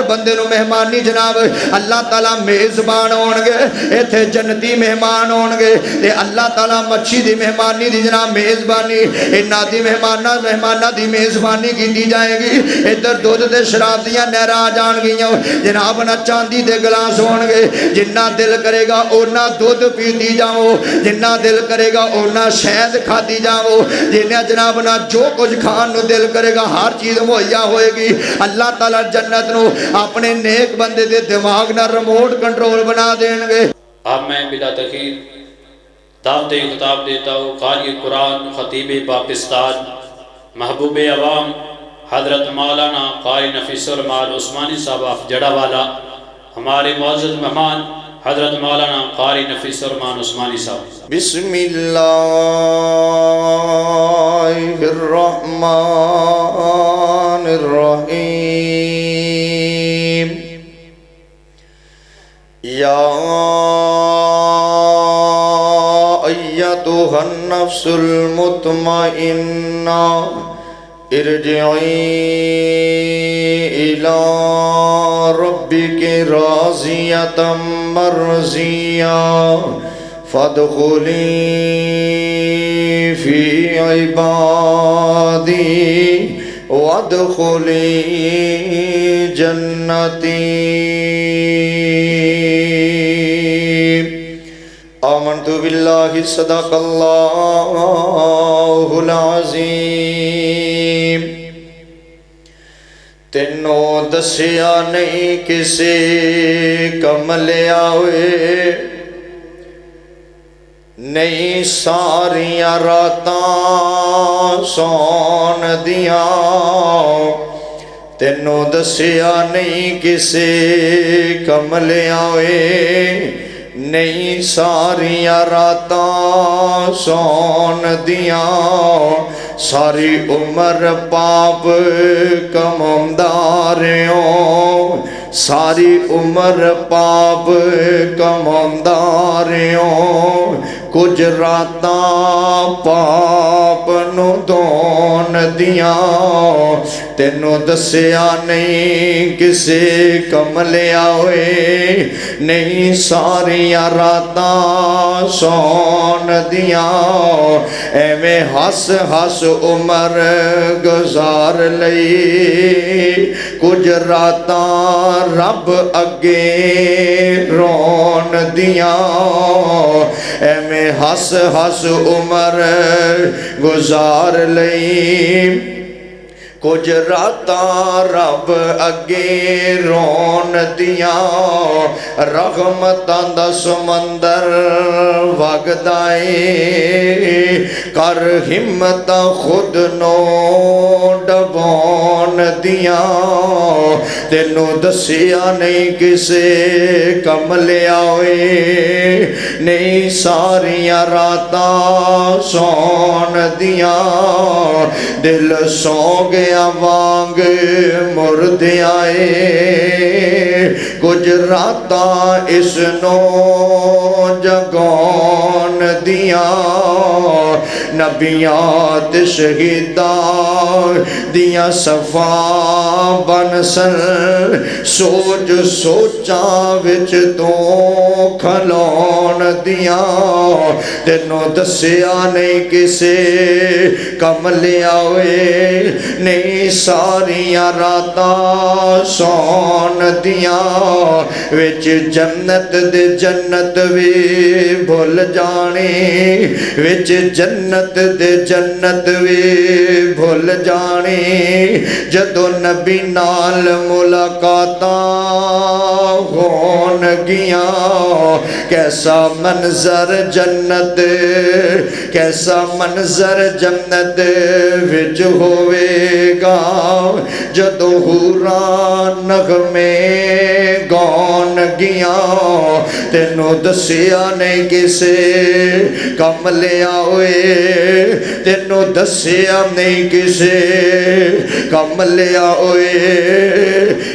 بندے نو مہمانی جناب اللہ تعالیٰ میزبان ہون گے ایتھے جنتی مہمان ہون گے تے اللہ تعالیٰ مچھی دی مہمانی دی جناب میزبانی انہاں دی مہمانہ دی میزبانی کی جائے گی ادھر دودھ دے شراب دیاں نہراں آ جان گیاں جناب نہ چاندی دے گلاس ہون گے جنہ دل کرے گا اونا دودھ پیتی جاؤ جنہ دل کرے گا اونا شہد کھاتی جاؤ جنہ جناب نہ جو کچھ کھان نو دل کرے گا ہر چیز مہیا ہوئے گی اللہ تعالیٰ جنت نو اپنے نیک بندے دے دماغ نہ ریموٹ کنٹرول بنا دیں گے۔ اب میں بلا تخیر دعوت خطاب دیتا ہوں قاری قرآن خطیب پاکستان محبوب عوام حضرت مولانا قاری نفیس الرحمان عثمانی صاحب افجڑا والا ہمارے معزز مہمان حضرت مولانا قاری نفیس الرحمان عثمانی صاحب۔ بسم اللہ الرحمن الرحیم یا ایتها النفس المطمئنہ ارجعی الى ربک راضیۃ مرضیہ فادخلی فی عبادی وادخلی جنتی۔ آمنت باللہ صدق اللہ العظیم۔ تینوں دسیا نہیں کسے کملیا ہوئے نہیں ساریاں راتاں سون دیاں تینوں دسیا نہیں کسے کملیا ہوئے نہیں ساریاں راتاں سون دیاں ساری عمر پاپ کمانداریوں ساری عمر پاپ کمانداریوں کچھ راتاں پاپ نو دون دیاں تینوں دسیا نہیں کسے کملیا ہوئے نہیں ساریاں راتاں سون دیاں ایویں ہس ہس عمر گزار لئی کچھ راتاں رب اگے رون دیاں ایویں ہس ہس عمر گزار لئی کچھ راتاں رب اگے رون دیاں رحمتاں دا سمندر وگدائے کر ہمت خود نو ڈبون دیاں تینوں دسیا نہیں کسے کملیا ہوئے نہیں ساریاں راتاں سون دیاں دل سو گیا وانگ مرد آئے کچھ راتاں اس نو جگون دیاں نبیات شہیداں دیاں صفا بن سن سوچ سوچاں وچ تو کھلون دیاں تینوں دسیا نہیں کسے کملیا ہوئے نہیں ساریاں راتاں سون دیاں وچ جنت دے جنت وی بھول جانی وچ جنت دے جنت وی بھول جانی جدو نبی نال ملاقاتاں ہون گیاں کیسا منظر جنت کیسا منظر جنت وچ ہوئے گا جدو حوراں نغمے گون گیاں تینوں دسیا نہیں کسے کملیا ہوئے تینوں دسیا نہیں کسے کملیا ہوئے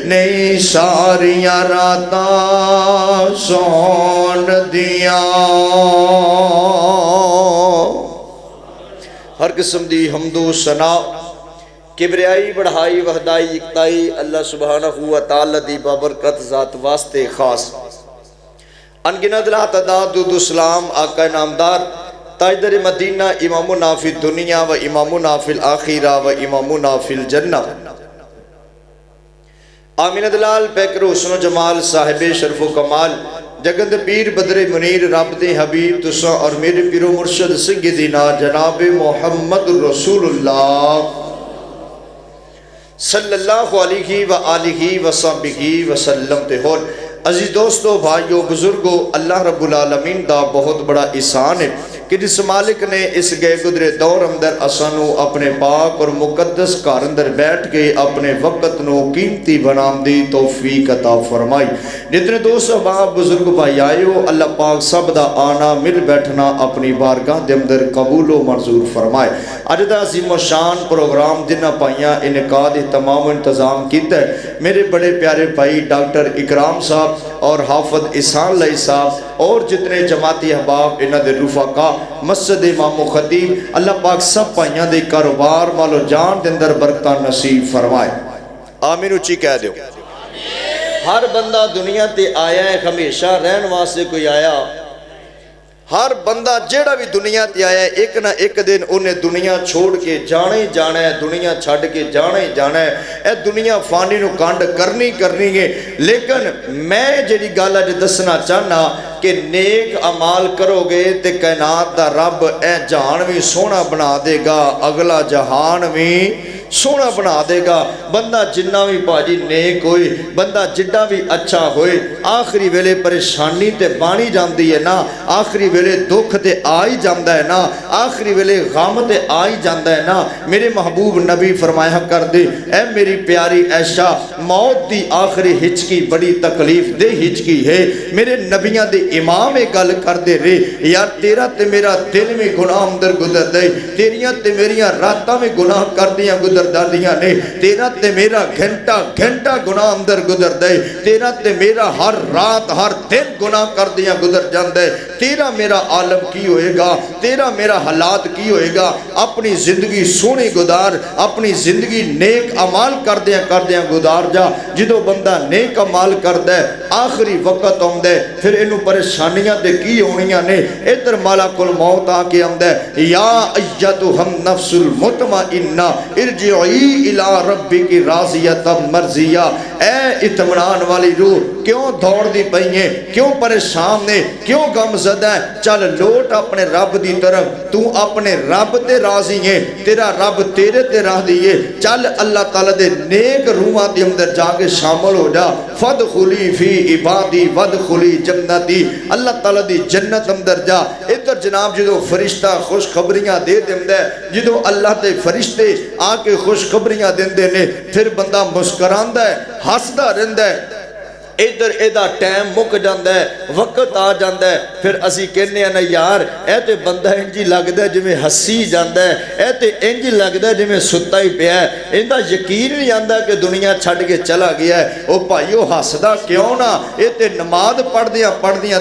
نہیں ساریاں راتاں سون دیاں۔ ہر قسم دی حمد و ثنا کبریائی بڑھائی وحدائی اکتائی اللہ سبحانہ و تعالی دی بابرکت ذات واسطے خاص انگنت لا تعداد اسلام آقا نامدار تاجدر مدینہ امامنا فی الدنیا و امامنا فی الآخرہ و امامنا فی الجنہ آمین دلال پیکر حسن و جمال صاحب شرف و کمال جگند پیر بدر منیر رب دے حبیب تساں اور میرے پیر و مرشد سیدنا جناب محمد رسول اللہ صلی اللہ علیہ وآلہ وصحبہ وسلم تے ہون۔ عزیز دوستو بھائیو بزرگو اللہ رب العالمین دا بہت بڑا احسان ہے کہ جس مالک نے اس گئے گدرے دور اندر اسانو اپنے پاک اور مقدس کار اندر بیٹھ کے اپنے وقت نو قیمتی بنام دی توفیق عطا فرمائی۔ جتنے دوست احباب بزرگ بھائی آئے ہو اللہ پاک سب دا آنا مل بیٹھنا اپنی بارگاہ دے اندر قبول و منظور فرمائے۔ اج دا عظیم و شان پروگرام جنہ پائیاں انعقاد تمام انتظام کیتا ہے میرے بڑے پیارے بھائی ڈاکٹر اکرام صاحب اور حافظ احسان علیہ صاحب اور جتنے جماعتی احباب انہ دے رفقا مسجد امام و خطیب اللہ پاک سب پائیاں دے کاروبار مال و جان دے اندر برکتہ نصیب فرمائے آمین اچھی کہہ دیو۔ ہر بندہ دنیا تے آیا ہے ہمیشہ رہن واسطے کوئی آیا ہر بندہ جیڑا بھی دنیا تے آیا ہے ایک نہ ایک دن انہیں دنیا چھوڑ کے جانا ہی جانا ہے دنیا چھڑ کے جانا ہی جانا ہے اے دنیا فانی نو کانڈ کرنی ہے لیکن میں جیڑی گالا جو دسنا چاہنا کہ نیک عمال کرو گے تے کائنات دا رب اے جہان بھی سونا بنا دے گا اگلا جہان بھی سونا بنا دے گا۔ بندہ جنہ بھی پاجی نیک ہوئے بندہ جڈا بھی اچھا ہوئے آخری ویلے پریشانی تے بانی جاندی ہے نا آخری ویلے دکھ تے آئی جاندہ ہے نا آخری ویلے غم تے آئی جاندہ ہے نا۔ میرے محبوب نبی فرمایا کر دے اے میری پیاری عائشہ موت دی آخری ہچکی بڑی تکلیف دے ہچکی ہے۔ میرے نبیاں دے امام گل کر دے رے یار تیرا تے میرا دل میں گناہ اندر گزر دے تیریاں تے میریاں راتاں میں گناہ کر دیاں گزر دادیاں نے تیرا تے میرا گھنٹہ گناہ اندر گزر دے تیرا تے میرا ہر رات ہر دن گناہ کر دیا گزر جاندے تیرا میرا عالم کی ہوئے گا تیرا میرا حالات کی ہوئے گا۔ اپنی زندگی سونی گزار اپنی زندگی نیک عمال کر دیا گزار جا جدو بندہ نیک عمال کر دے آخری وقت آمدے پھر انہوں پریشانیاں دے کی ہونیاں نے ادھر ملک الموت آ کے آمدے یا ایتھم نفس المطمئنہ ارجعی الى ربی کی راضیت مرضیہ اے اطمینان والی روح کیوں دوڑ دی پئییں کیوں پریشان نے کیوں غم زدہ ہے چل لوٹ اپنے رب دی طرف تو اپنے رب تے راضی ہے تیرا رب تیرے تے راہ دیئے چل اللہ تعالیٰ دے نیک روحاں دی اندر جا کے شامل ہو جا فدخلی فی عبادی ودخلی جنتی اللہ تعالیٰ دی جنت اندر جا۔ ادھر جناب جدو فرشتہ خوشخبریاں دے دے جدو اللہ تے فرشتے آ کے خوشخبریاں دے نے پھر بندہ مسکراندہ ہے ہسدہ رہندہ ہے ادھر ایدہ ٹائم مک جاندہ ہے وقت آ جاندہ ہے پھر اسی کہنے ہیں نا یار اے تے بندہ انجی لگدہ ہے جمیں ہسی جاندہ ہے اے تے انجی لگدہ ہے جمیں ستا ہی پیا ہے اندہ یقین نہیں آندہ کہ دنیا چھڑ کے چلا گیا ہے او بھائیو ہسدہ کیوں نہ اے تے نماز پڑھ دیا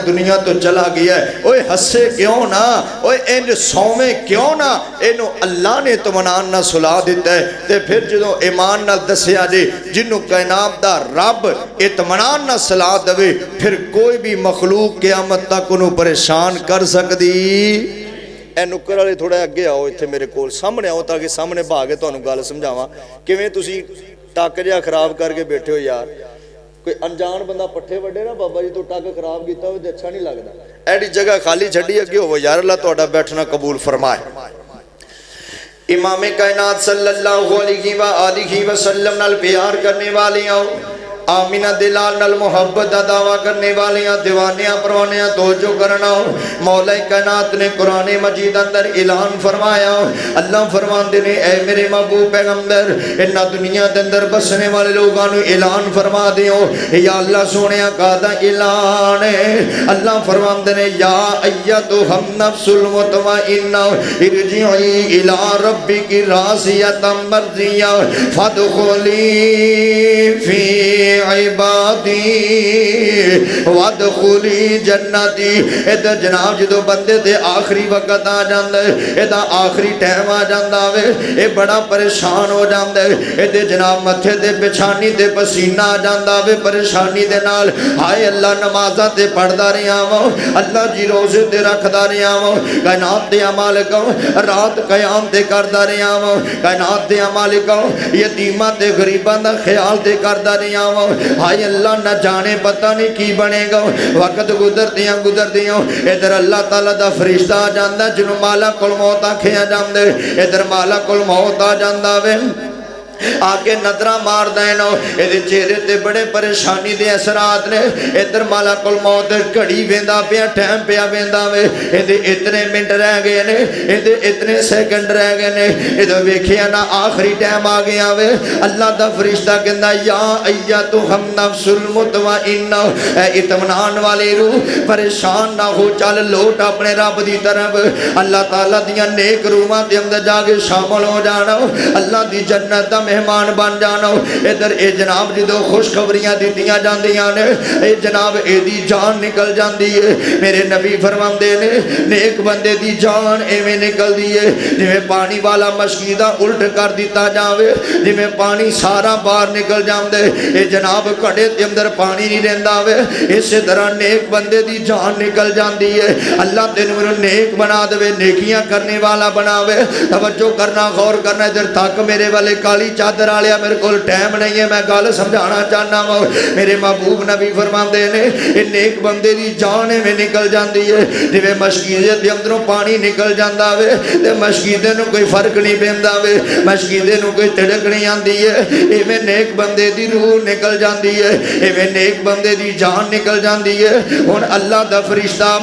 دنیا تو چلا گیا ہے اوے ہسے کیوں نہ اوے انج سومے کیوں نہ انہوں اللہ نے تمنان نہ سلا دیتا ہے تے پھر جدوں ایمان نہ دسیا جے جنہوں کائنات دا رب اطمینان نہ صلاح دوے پھر کوئی بھی مخلوق قیامت تک انہوں پریشان کر سکتی۔ اے نکر والے تھوڑا اگے آؤ اتھے میرے کول سامنے آؤ تاکہ سامنے بھاگے تو انہوں گال سمجھاواں کہ میں تسی ٹاک جا خراب کر کے بیٹھے ہو یار کوئی انجان بندہ پٹھے وڈے نا بابا جی تو ٹاک خراب کیتا ہوئے اچھا نہیں لگتا ایڈی جگہ خالی چھڑی اگے ہو یار اللہ توڑا بیٹھنا قبول فرمائے۔ امام کائنات صلی اللہ علیہ وآلہ وسلم نال پیار کرنے والیاں آمینہ دلال نال محبت دا دعویٰ کرنے والیاں دیوانیاں پروانیاں توجہ کرنا مولا کائنات نے قرآن مجید اندر اعلان فرمایا اللہ فرمان دینے اے میرے محبوب پیغمبر انہا دنیا دے اندر بسنے والے لوگانو اعلان فرما دیو یا اللہ سونیا قادہ اعلان اللہ فرمان دینے یا ایتھم نفس المطمئنہ ارجعی الى ربک راضیۃ مرضیہ فادخلی فی عبادی وادخلی جنتی. ادھر جناب جدو بندے دے آخری وقت آ جاندے, ادھا آخری ٹائم آ جاندہ وے, اے بڑا پریشان ہو جاندے. ادھر جناب متھے دے پچھانی دے پسینہ آ جاندہ وے پریشانی دے نال. ہائے اللہ نمازہ تے پڑھ دا رہی آمو, اللہ جی روزے تے رکھ دا رہی آمو, کائنات دے مالکوں رات قیام تے کر دا رہی آمو, کائنات دے مالکوں یتیمہ تے غریبان دا خیال تے کر دا رہی آمو. ہائے اللہ نہ جانے پتہ نہیں کی بنے گا, وقت گزر دیاں. ادھر اللہ تعالیٰ دا فرشتہ آ جاندہ جنہوں مالک الموت آکھیا جاندے. ادھر مالک الموت آ جاندہ وے آکے نظرہ مار دینو, ادھے چہرے تے بڑے پریشانی دے اثرات نے. ادھر مالک الموت گھڑی ویندا پیا ٹائم پیا ویندا وے, ادھے اتنے منٹ رہ گئے نے, ادھے اتنے سیکنڈ رہ گئے نے. ادھے ویکھیا نا آخری ٹائم آ گیا وے. اللہ دا فرشتہ کہندا یا ایتھم نفس المطمئنہ, اے اطمینان والی روح پریشان نہ ہو, چل لوٹ اپنے رب دی طرف. اللہ تعالیٰ دیاں نیک روحاں دے اندر جا کے شامل ہو جانا, اللہ دی جنت دا مہمان بن جانا. ادھر اے جناب جدو خوشخبریاں دیتیاں جاندیاں نے, اے جناب اے دی جان نکل جاندی ہے. میرے نبی فرماندے نے نیک بندے دی جان ایویں نکل دی ہے جویں پانی والا مشکیدہ الٹ کر دیتا جاوے, جویں پانی سارا باہر نکل جاندے. اے جناب کڑے تے اندر پانی نہیں رہندا وے, اسی طرح نیک بندے دی جان نکل جاندی ہے. اللہ تینوں نیک بنا دے, نیکیاں کرنے والا بناوے. توجہ کرنا, غور کرنا. ادھر تک میرے والے کالی چادر آلیا میرے کول ٹائم نہیں ہے, میں گل سمجھانا چاہنا ہوں. میرے محبوب نبی فرماندے نے اے نیک بندے دی جان میں نکل جاندی ہے جویں مشکیدے دے اندروں پانی نکل جاندا وے, تے مشکیدے نوں کوئی فرق نہیں پیندا وے, مشکیدے نوں کوئی تڑک نہیں آندی ہے. ایویں نیک بندے دی روح نکل جاندی ہے, ایویں نیک بندے دی جان نکل جاندی ہے. ہن اللہ دا فرشتہ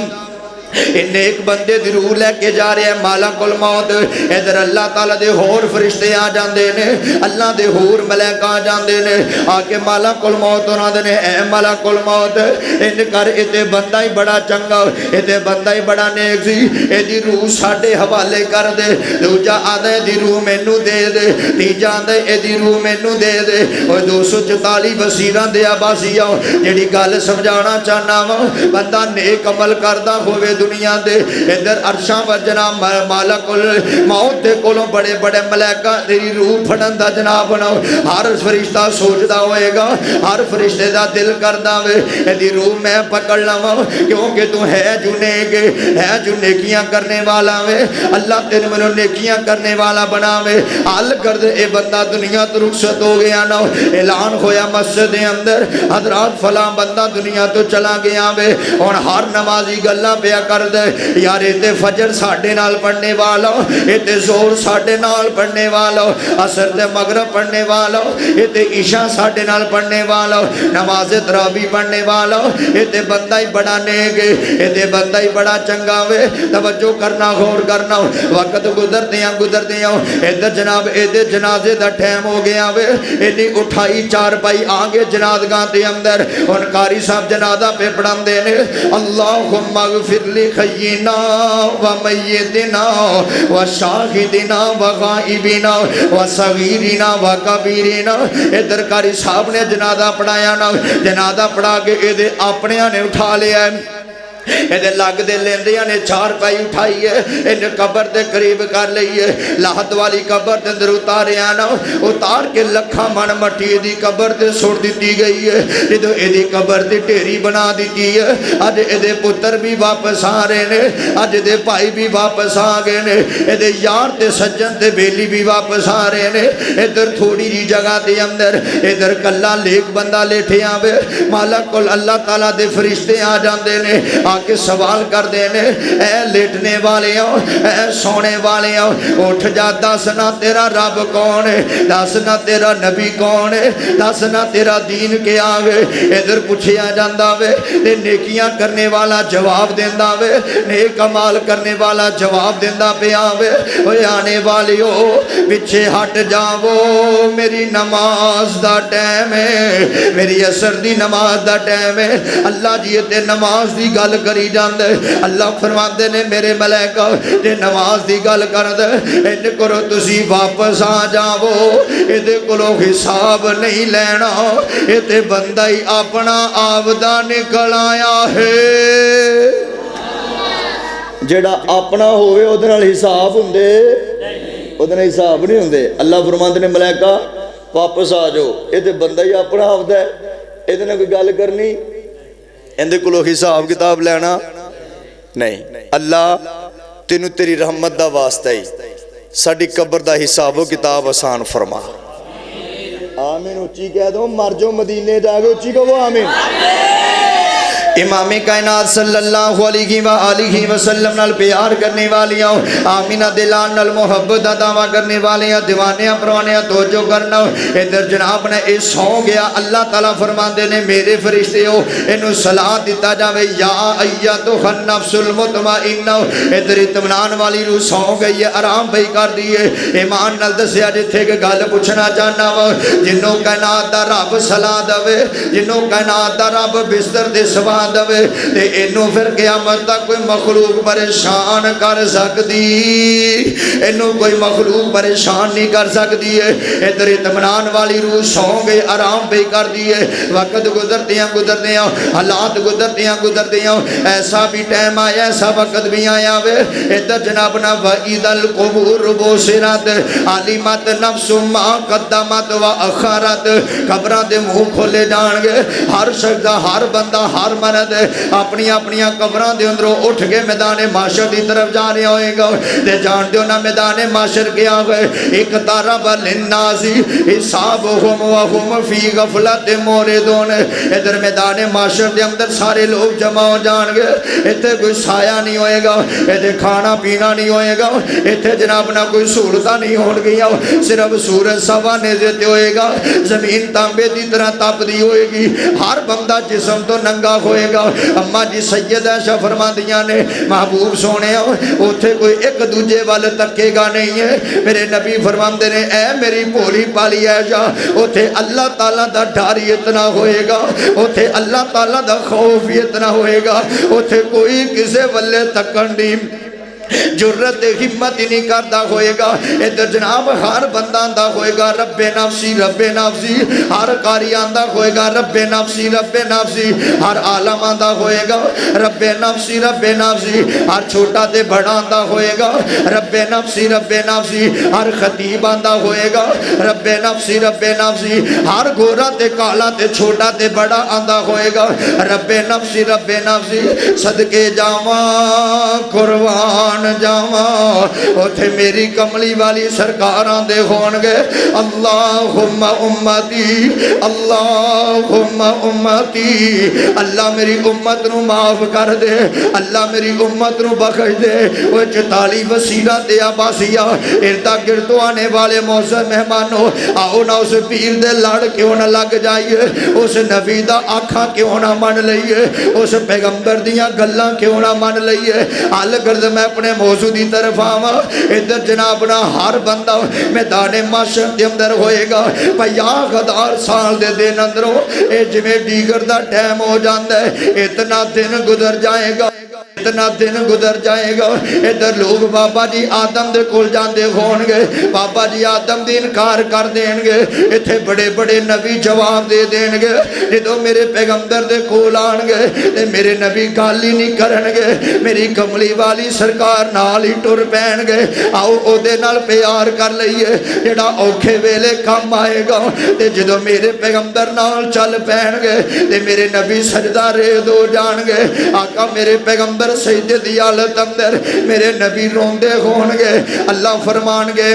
نیک بندے دی روح لے کے جا رہے ہیں مالک الموت. ادھر اللہ تعالیٰ دے ہور فرشتے آ جاندے نے, اللہ دے ہور ملائکہ آ جاندے نے. آ کے مالک الموت انہاں دے نے اے مالک الموت ان کر اتے بندہ ہی بڑا چنگا, اتے بندہ ہی بڑا نیک سی, اے دی روح ساڈے حوالے کر دے. دوجا آدھا اے دی روح مینوں دے دے, تیجا آدھا اے دی روح مینوں دے دے. اور 244 وسیراں دے آباسیاں جڑی گل سمجھانا چاہنا وا, بندہ نیک عمل کردا ہوے دنیا دے ادھر عرشاں و جناب مالک الموت دے کولوں بڑے بڑے ملائکہ تیری روح پھڑن دا جناب بناؤ. ہر فرشتہ سوچدا ہوئے گا, ہر فرشتے دا دل کردا وے ایدی روح میں پکڑ لواں, کیونکہ تو ہے جو نیک, ہے جو نیکیاں کرنے والا وے. اللہ تیرے منو نیکیاں کرنے والا بناوے. حل کر دے اے بندہ دنیا تو رخصت ہو گیا نا, اعلان ہویا مسجد دے اندر حضرات فلاں بندہ دنیا تو چلا گیا وے. اور ہر نمازی گلاں پیا کر دے یار اے فجر ساڈے نال پڑھنے والا, اے زور ساڈے نال پڑھنے والا, عصر تے مغرب پڑھنے والا, اے عشاء ساڈے نال پڑھنے والا, نماز تراویح پڑھنے والا. اے بندہ ہی بڑا نیک, اے بندہ ہی بڑا چنگا وے. توجہ کرنا, غور کرنا. وقت گزردیاں ادھر جناب اے جنازے دا ٹائم ہو گیا وے. اینی اٹھائی چار پائی آگے جنازگاہ دے اندر ان قاری صاحب جنازہ پہ پڑھاندے نے اللہم اغفر لخینا و میتنا و شاہدنا و غائبنا و صغیرنا و کبیرنا. ادھر قاری صاحب نے جنازہ پڑھایا نا, جنازہ پڑھا کے ادھر اپنیاں نے اٹھا لیا ہے. ادھر لگ دے لیندیاں نے چار پائی اٹھائی ہے, انہیں قبر دے قریب کر لئی ہے. لاہت والی قبر دے اندر اتاریا نا, اتار کے لکھا من مٹی دی قبر دے سوڑ دیتی گئی ہے. جدو ایدی قبر دی ٹیری بنا دیتی ہے. اج ایدے پتر بھی واپس آ رہے نے, اج دے بھائی بھی واپس آ گئے نے, ایدے یار تے سجن تے بیلی بھی واپس آ رہے نے. ادھر تھوڑی جی جگہ دے اندر ادھر کلا لیک بندہ لیٹھے آوے. مالک کل اللہ تعالیٰ دے فرشتے آ جاندے نے, کے سوال کر دینے اے لیٹنے والے ہوں, اے سونے والے ہوں, اٹھ جا, دسنا تیرا رب کون ہے, دسنا تیرا نبی کون ہے, دسنا تیرا دین کیا ہے. ادھر پوچھیا جاندہ وے, نیکیاں کرنے والا جواب دیندہ وے, نیک عمال کرنے والا جواب دیندہ پہ آوے. اوے آنے والی ہو پچھے ہٹ جاؤ, میری نماز دا ٹائم ہے, میری عصر دی نماز دا ٹائم ہے. اللہ جی تے نماز دی گل کری جاندے اللہ فرماندے نے میرے ملائکہ جے نماز دی گل کردے ان کرو تسی واپس آ جاؤ ایدے کولو حساب نہیں لینا اے تے بندہ ہی اپنا آبدہ نکل آیا ہے جڑا اپنا ہوئے ادھر حساب ہوندے ادھر حساب نہیں ہوندے اللہ فرماندے نے ملائکہ واپس آ جاؤ یہ تے بندہ ہی اپنا آبدہ ہے یہ نے کوئی گل کرنی اندے کولو حساب کتاب لینا نہیں اللہ تینوں تیری رحمت دا واسطہ ہی ساڈی قبر دا حساب و کتاب آسان فرما آمین اچھی کہہ دو مر جو مدینے جا کے اچھی کہو آمین امام کائنات صلی اللہ علیہ وآلہ وسلم نال پیار کرنے والیاں آمینہ دلان نال محبت دعویٰ کرنے والیاں دیوانیاں پروانیاں توجہ کرنا ادھر جناب نے اے سو گیا اللہ تعالیٰ فرماندے نے میرے فرشتے ہو انہوں صلاح دیتا جاوے یا ایتھا النفس المطمئنہ ادھر اطمینان والی روح سو گئی ہے آرام بھئی کر دیئے ایمان نال دسیا جتھے کہ گل پوچھنا چاہنا وا جنوں کائنات دا رب صلاح دوے جنوں کائنات دا رب بستر دے سوا دوے تے انہوں پھر قیامت تک کوئی مخلوق پریشان کر سکتی انہوں کوئی مخلوق پریشان نہیں کر سکتی ہے ادھر اطمینان والی روح سو گئی آرام پہ کر دیئے وقت گزرتیاں حالات گزرتیاں ایسا بھی ٹائم آیا ایسا وقت بھی آیا وے ادھر جنابنا وَإِذَا الْقُبُورُ بُصِرَتْ عَلِمَتْ نَفْسُ مَا قَدَّمَتْ وَأَخَّرَتْ قبران دے منہ کھولے جان گے ہر شخص ہر بندہ ہر مرد اپنی قبران دے اندروں اٹھ کے میدان معاشر دی طرف جا رہے ہوئے گا تے جان دیو نا میدان معاشر کیا گئے ایک تارب للنازی حسابہم وہم فی غفلت موردون ادھر میدان معاشر دے اندر سارے لوگ جمع ہو جان گے اتھے کوئی سایہ نہیں ہوئے گا اتھے کھانا پینا نہیں ہوئے گا اتھے جناب نہ کوئی سہولتہ نہیں ہو گیا صرف سورج سوانے دیتے ہوئے گا زمین تانبے دی طرح تپ دی ہوئے گی ہر بندہ جسم تو ننگا ہوئے گا اما جی سید عائشہ فرما دیا نے محبوب سونے اتھے کوئی ایک دوجے والے تکے گا نہیں ہے میرے نبی فرماندے نے اے میری بھولی پالی عائشہ اتھے اللہ تعالیٰ دا ڈاری اتنا ہوئے گا اتھے اللہ تعالیٰ دا خوف اتنا ہوئے گا اتھے کوئی کسے والے تکن نہیں جرت ہمت ہی نہیں کرتا ہوئے گا ادھر جناب ہر بندہ آندہ ہوئے گا رب نفسی ہر قاری آندہ ہوئے گا رب نفسی ہر عالم آندہ ہوئے گا رب نفسی ہر چھوٹا تے بڑا آندہ ہوئے گا رب نفسی ہر خطیب آندہ ہوئے گا رب نفسی ہر گورا تے کالا تے چھوٹا تے بڑا آندہ ہوئے گا رب نفسی صدقے جاواں قربان جاواں اتھے میری کملی والی سرکاراں دے ہون گے اللہم امتی اللہ میری امت نو معاف کر دے اللہ میری امت نو بخش دے وہ 44 وسیلہ تے عباسیہ اردا گردو آنے والے معزز مہمانوں آؤ نہ اس پیر دے لڑ کیوں نہ لگ جائیے اس نبی دا آنکھاں کیوں نہ من لئیے اس پیغمبر دیاں گلاں کیوں نہ من لئیے حال کرد میں اپنے موضوع دی طرف آواں ادھر جنابنا ہر بندہ میدان معاشر دے اندر ہوئے گا 50,000 سال دے دن اندروں اے جویں دیگر دا ٹائم ہو جاندا ہے اتنا دن گزر جائے گا ادھر لوگ بابا جی آدم دے کول جاندے ہون گے بابا جی آدم دی انکار کر دین گے اتھے بڑے بڑے نبی جواب دے دین گے جدو میرے پیغمبر دے کول آن گے تے میرے نبی گالی نہیں کرن گے میری کملی والی سرکار نال ہی ٹر پین گے آؤ او دے نال پیار کر لئیے جڑا اوکھے ویلے کام آئے گا تے جدو میرے پیغمبر نال چل پین گے تے میرے نبی سجدہ ریز ہو جان گے آقا میرے پیغمبر سجدے دی حالت اندر میرے نبی روندے ہون گے اللہ فرمان گے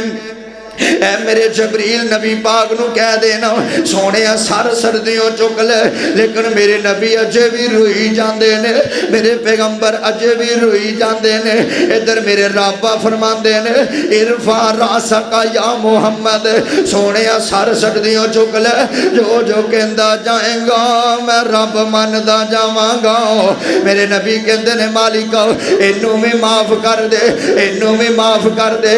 اے میرے جبریل نبی پاک نو کہہ دینا سونے سر سردیوں چک لے لیکن میرے نبی اجے بھی روئی جاندے نے میرے پیغمبر اجے بھی روئی جاندے نے ادھر میرے رابع فرمان دے نے ارفع راسکا یا محمد سونے سر سردیوں چک لے جو کہندا جائیں گا میں رب ماندا جاواں گا میرے نبی کہندے نے مالکا اینوں میں معاف کر دے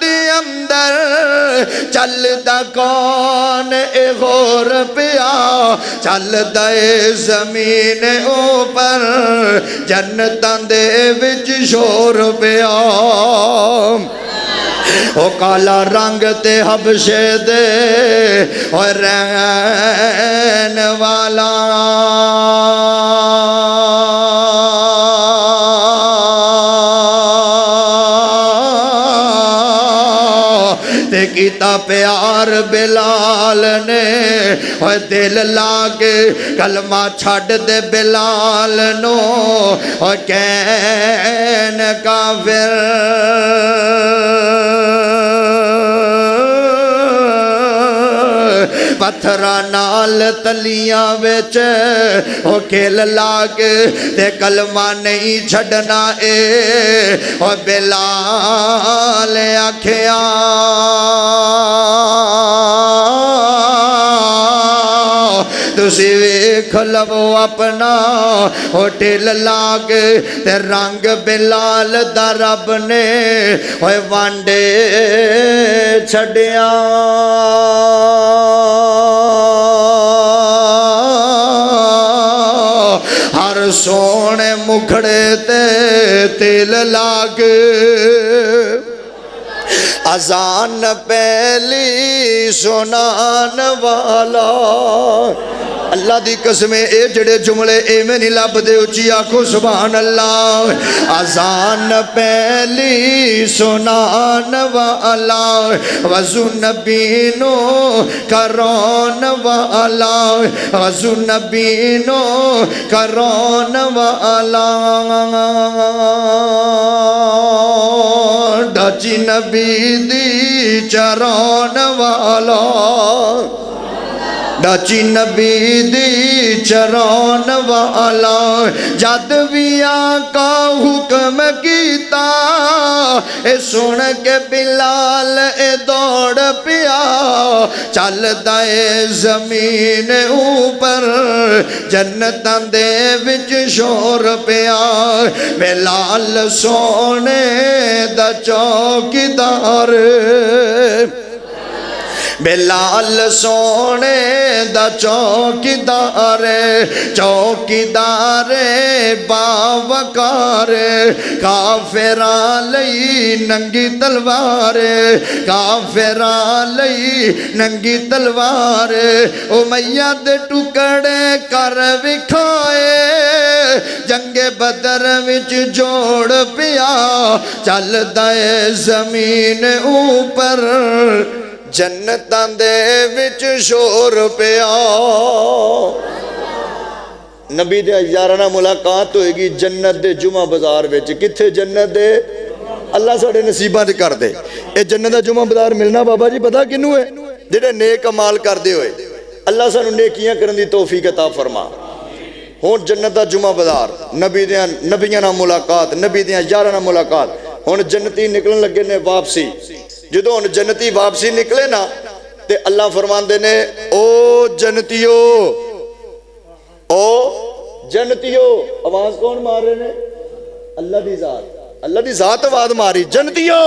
دے اندر چلدا کون اے غور پیا چلدا اے زمین اوپر جنتاں دے وچ شور پیا او کالا رنگ تے حبشے دے اور رہن والا تے کیتا پیار بلال نے اور دل لاگے کلمہ چھڑ دے بلال نو اور کین کافر پتھرا نال تلیاں وچ او کھیل لاگ تے کلمہ نہیں چھڑنا اے او بلال آکھیا تسی ویکھ لو اپنا او ٹل لاگ تے رنگ بلال دا رب نے اوے وانڈے چھڑیا ہر سونے مکھڑے تے تیل لاگ اذان پہلی سنان والا اللہ دی قسم اے جڑے جملے اے میں نہیں لب دے اچھی آنکھوں سبحان اللہ اذان پہلی سنان والا وضو نبینو کرون والا وضو نبینو کرون والا ڈاچی نبی دی چرون والا ڈاچی نبی دی چرون والا جد بھی آقا حکم کیتا اے سن کے بلال اے دوڑ پیا چل دائے زمین اوپر جنتاں دے وچ شور پیا بلال سونے دا چوکیدار بلال سونے دا چوکیدار چوکیدار باوقار کافراں لئی ننگی تلوار کافراں لئی ننگی تلوار امیہ دے ٹکڑے کر وکھائے جنگ بدر وچ جوڑ پیا چل دائے زمین اوپر جنتاں دے وچ شور پیا نبی دے یارانہ ملاقات ہوئے گی جنت دے جمعہ بازار وچ کتھے جنت دے اللہ ساڑھے نصیبہ دے کر دے اے جنت دا جمعہ بازار ملنا بابا جی پتا کنوں ہے جڑے نیک عمال کر دے ہوئے اللہ سانو نیکیاں کرن دی توفیق عطا فرما ہون جنت دا جمعہ بازار نبیاں نہ ملاقات نبی دے یارانہ ملاقات ہون جنتی نکلن لگے نے واپسی جدو ان جنتی واپسی نکلے نا تے اللہ فرمان دے نے او جنتیو آواز کون مار رہے نے اللہ دی ذات آواز ماری جنتیو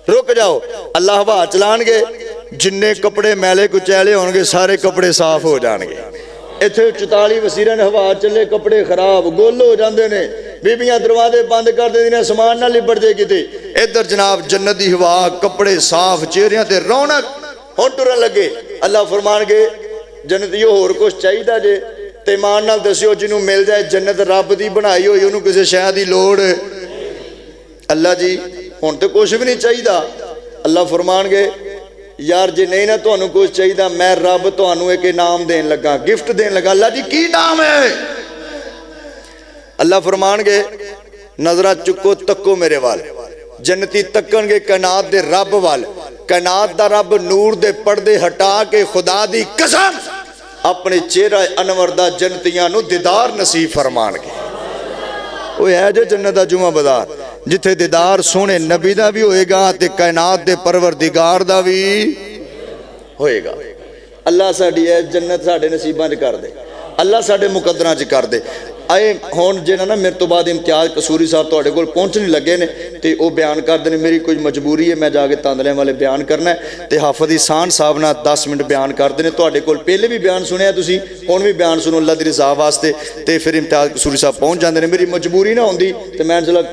رک جاؤ اللہ ہوا چلان گے جننے کپڑے میلے کچیلے ہونگے سارے کپڑے صاف ہو جانگے ایتھے 44 وزیران ہوا چلے کپڑے خراب گول ہو جاندے نے بیبیاں دروازے بند کر دے دینے سامان نہ لپٹ دے کیتے ادھر جناب جنت دی ہوا کپڑے صاف چہریاں تے رونق ہن ٹرن لگے اللہ فرمان گے جنتیو ہور کچھ چاہیدا جے تے ایمان نال دسیو جنوں مل جائے جنت رب دی بنائی ہوئی انہوں کسے شے دی لوڑ اللہ جی ہن تے کچھ بھی نہیں چاہیدا اللہ فرمان گے یار جی نہیں نا تو انہوں کچھ چاہیدہ میں رب تو انہوں ایک نام دین لگا گفٹ دین لگا اللہ جی کی نام ہے اللہ فرمان گے نظرہ چکو تکو میرے وال جنتی تکن گے کائنات دے رب وال کائنات دا رب نور دے پردے ہٹا کے خدا دی قسم اپنے چہرہ انور دا جنتیاں نو دیدار نصیب فرمان گے وہ ہے جو جنت دا جمعہ بازار جتھے دیدار سونے نبی دا بھی ہوئے گا تے کائنات دے پروردگار دا بھی ہوئے گا اللہ ساڑھی ہے جنت ساڑھے نصیبان کر دے اللہ ساڑھے مقدران کر دے ਆਏ ਹੁਣ ਜਿਹੜਾ ਨਾ ਮੇਰੇ ਤੋਂ ਬਾਅਦ ਇਮਤਿਆਜ਼ ਕਸੂਰੀ ਸਾਹਿਬ ਤੁਹਾਡੇ ਕੋਲ ਪਹੁੰਚਣ ਲੱਗੇ ਨੇ ਤੇ ਉਹ ਬਿਆਨ ਕਰਦੇ ਨੇ ਮੇਰੀ ਕੁਝ ਮਜਬੂਰੀ ਹੈ ਮੈਂ ਜਾ ਕੇ ਤਾਂਦਲਿਆਂ ਵਾਲੇ ਬਿਆਨ ਕਰਨਾ ਤੇ ਹਾਫਿਜ਼ ਇਹਸਾਨ ਸਾਹਿਬ ਨਾਲ 10 ਮਿੰਟ ਬਿਆਨ ਕਰਦੇ ਨੇ ਤੁਹਾਡੇ ਕੋਲ ਪਹਿਲੇ ਵੀ ਬਿਆਨ ਸੁਣਿਆ ਤੁਸੀਂ ਹੁਣ ਵੀ ਬਿਆਨ ਸੁਣੋ ਅੱਲਾਹ ਦੀ ਰਜ਼ਾ ਵਾਸਤੇ ਤੇ ਫਿਰ ਇਮਤਿਆਜ਼ ਕਸੂਰੀ ਸਾਹਿਬ ਪਹੁੰਚ ਜਾਂਦੇ ਨੇ ਮੇਰੀ ਮਜਬੂਰੀ ਨਾ ਹੁੰਦੀ ਤੇ ਮੈਂ ਚਲਾ